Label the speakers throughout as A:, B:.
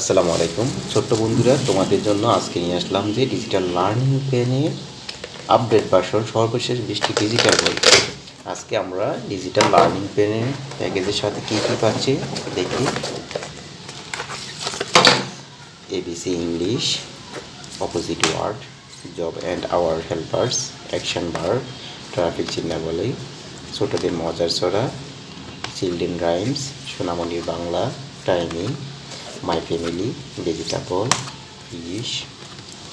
A: আসসালামু আলাইকুম ছোট্ট বন্ধুরা, তোমাদের জন্য আজকে নিয়ে আসলাম যে ডিজিটাল লার্নিং পেনের আপডেট ভার্সন সর্বশেষ 20টি ডিজিটাল বই। আজকে আমরা ডিজিটাল লার্নিং পেনের প্যাকেজের সাথে কী কী পাচ্ছি দেখি। ABC English, opposite word, job and our helpers, action bar, traffic চিহ্নাবলী, ছোটদের মজার ছড়া, চিলড্রেন রাইমস, সোনামণির Bangla, timing, my family, vegetable, fish,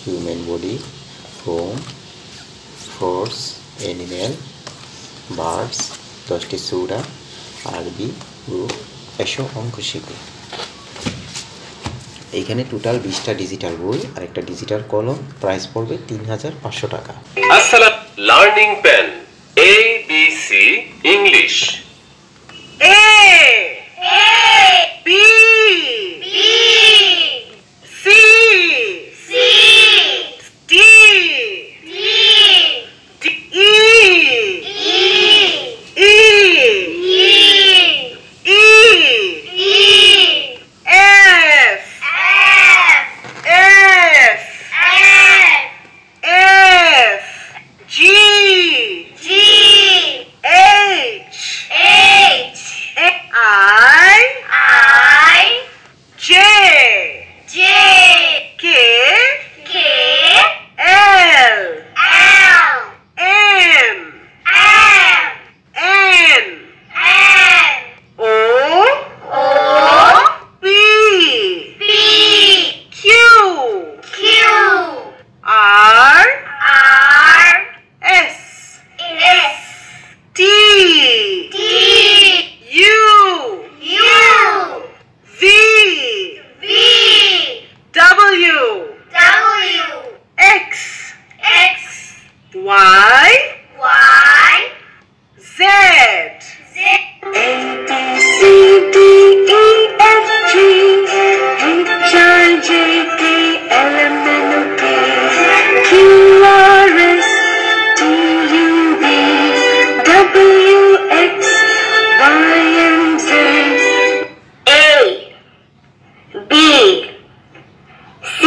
A: human body, home, force, animal, birds, 10টি সূরা, আরবি, গ্রুপ, এসো অঙ্ক শিখো। এইখানে টোটাল 20টা ডিজিটাল বই আর একটা ডিজিটাল কলম, প্রাইস পড়বে 3500 টাকা।
B: আসসালাম। Learning pen ABC English,
C: A B C D E F G H I J K L M N O P Q R S T U V W X Y Z ABCD EFG HIJ KLMNOP QRS TUV WX YZ A B C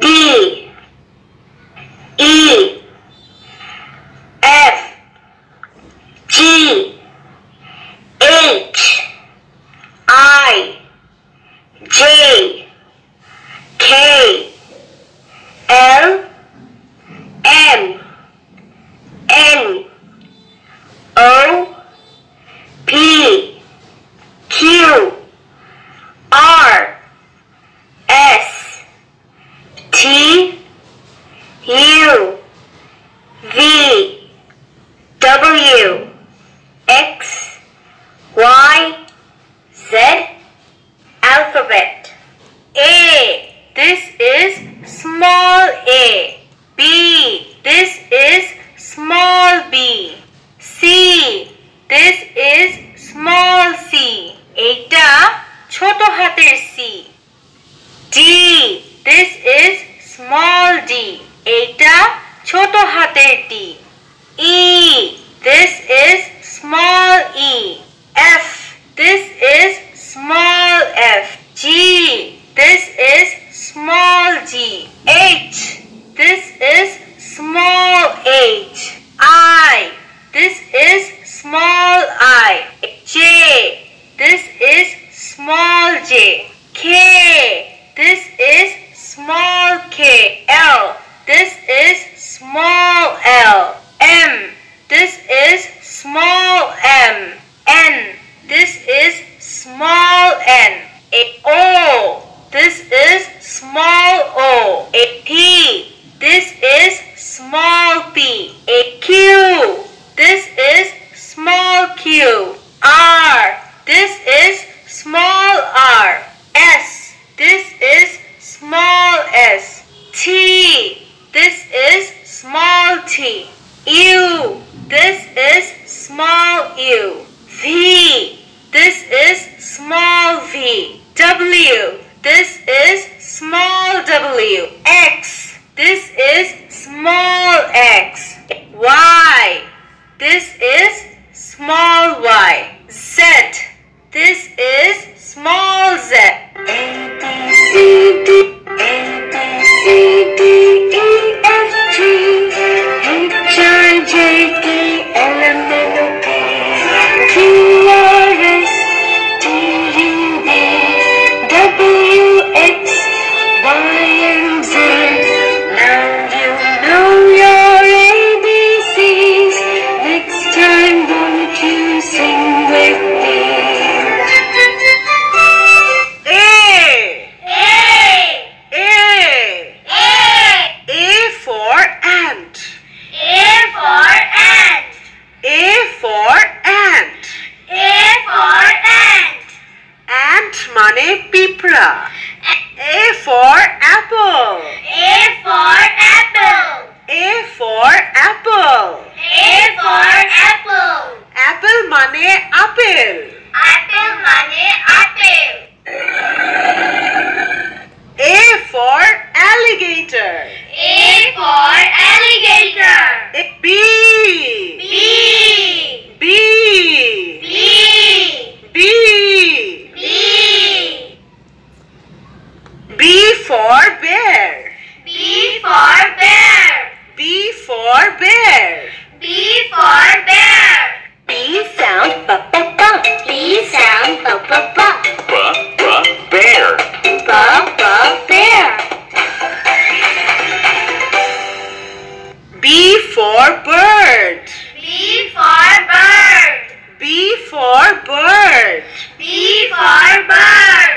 C: D E F G H I J K L M N O P Q R S T U V W X Y Z alphabet. A, this is small a. B, this is small b. C, this is small c. এটা ছোট হাতের c. D, this is small d. এটা ছোট হাতের d. E, this is small e. F, this is small f. G, this is small g. H, this is small h. I, this is small I. J, this is small j. K, this is small k. L, this is small l. M, this is small m. N, this is small n. O, this is small o. P, this is small p. Q, this is small q. R, this is small r. S, pipra. A for apple.
D: A for apple.
C: A for apple.
D: A for apple.
C: Apple মানে apple.
D: Apple মানে apple.
C: A for alligator.
D: A for alligator.
C: B.
D: B.
C: B.
D: B.
C: B.
D: B.
C: B for bear.
D: B for bear.
C: B for bear.
D: B for bear.
C: B sound ba ba ba.
D: B sound ba ba ba.
B: Bear.
D: Ba ba bear.
C: B for bird.
D: B for bird.
C: B for bird.
D: B for bird.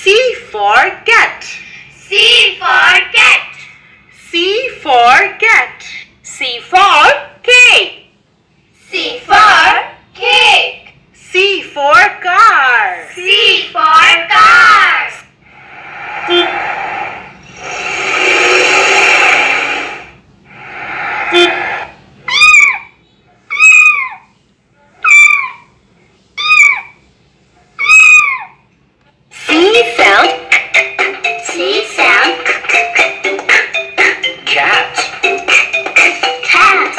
C: C for cat.
D: C for cat.
C: C for cat. C for cake.
D: C for cake.
C: C for car.
D: C for car.
C: C sound.
D: C sound.
B: Cat.
D: Cat.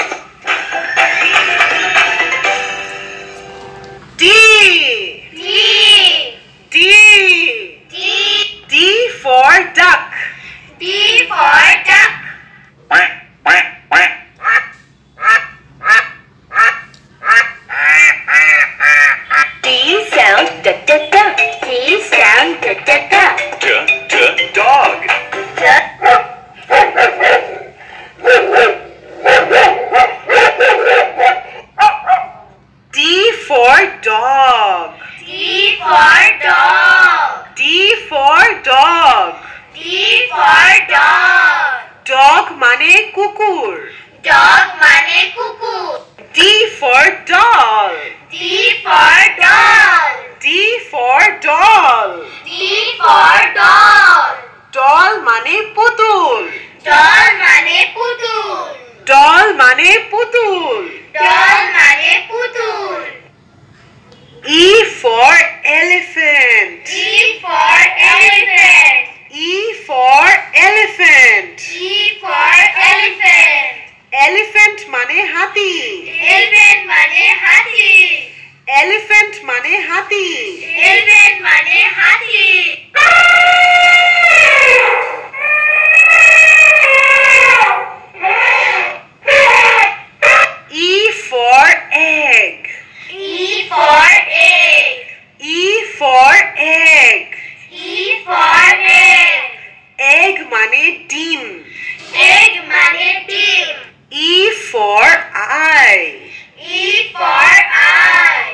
C: D.
D: D.
C: D.
D: D.
C: D for duck.
D: D for duck.
C: D sound. Da da da.
D: D sound. Da da da.
B: Dog.
C: D for dog.
D: D for dog.
C: D for dog.
D: D for dog.
C: Dog মানে কুকুর.
D: Dog মানে কুকুর.
C: D for doll.
D: D for doll.
C: D for doll.
D: D for doll.
C: Doll মানে পুতুল.
D: Doll মানে পুতুল.
C: Doll মানে পুতুল.
D: Doll মানে পুতুল.
C: E for elephant.
D: E for elephant.
C: E for elephant.
D: E for elephant.
C: Elephant মানে হাতি.
D: Elephant মানে হাতি.
C: Elephant মানে হাতি.
D: Elephant মানে হাতি.
C: E for egg.
D: E for egg.
C: E for egg.
D: E for egg.
C: Egg মানে ডিম.
D: Egg মানে ডিম.
C: E for eye.
D: E for eye.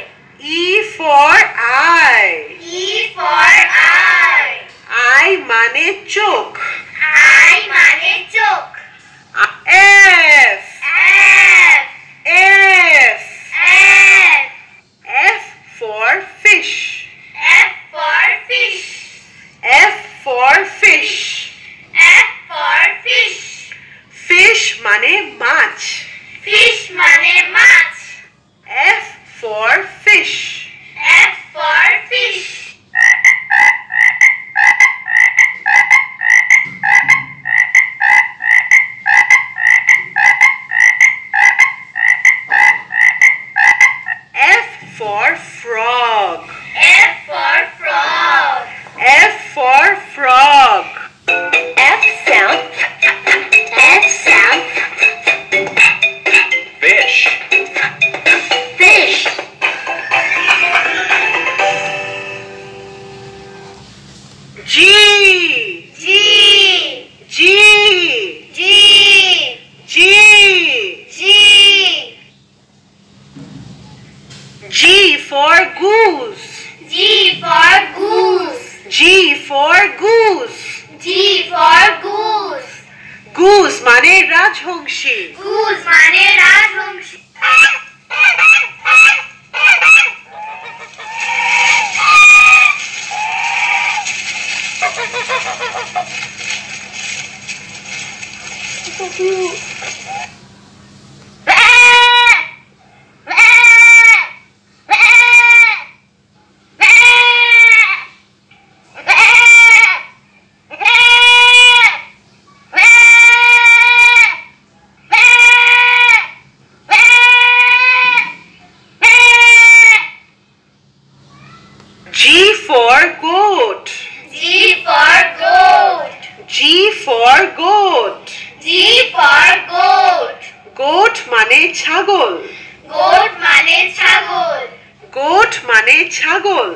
C: E for eye.
D: E for eye.
C: Eye মানে চোখ.
D: Eye মানে চোখ.
C: F.
D: F.
C: F.
D: F.
C: F for fish.
D: F for fish.
C: F for fish.
D: F for fish.
C: Fish মানে মাছ.
D: Fish মানে মাছ.
C: F for fish.
D: F for fish.
C: F for frog.
D: F for frog.
C: F for frog.
D: F sound. F sound.
B: Fish.
D: Fish.
C: G.
D: G.
C: G.
D: G.
C: G.
D: G.
C: G
D: for goose.
E: G for goose.
D: G for goose.
E: G for goose.
D: Goose মানে রাজহংসী।
E: Goose মানে রাজহংসী।
D: G for goat.
E: G for goat.
D: G for goat.
E: G for goat.
D: Goat মানে ছাগল।
E: Goat মানে ছাগল।
D: Goat মানে ছাগল।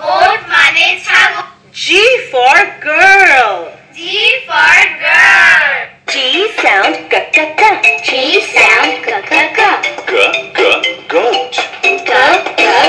E: Goat মানে ছাগল।
D: G for girl.
E: G for girl.
C: G sound g g g.
E: G sound g g g.
B: Goat.
C: G g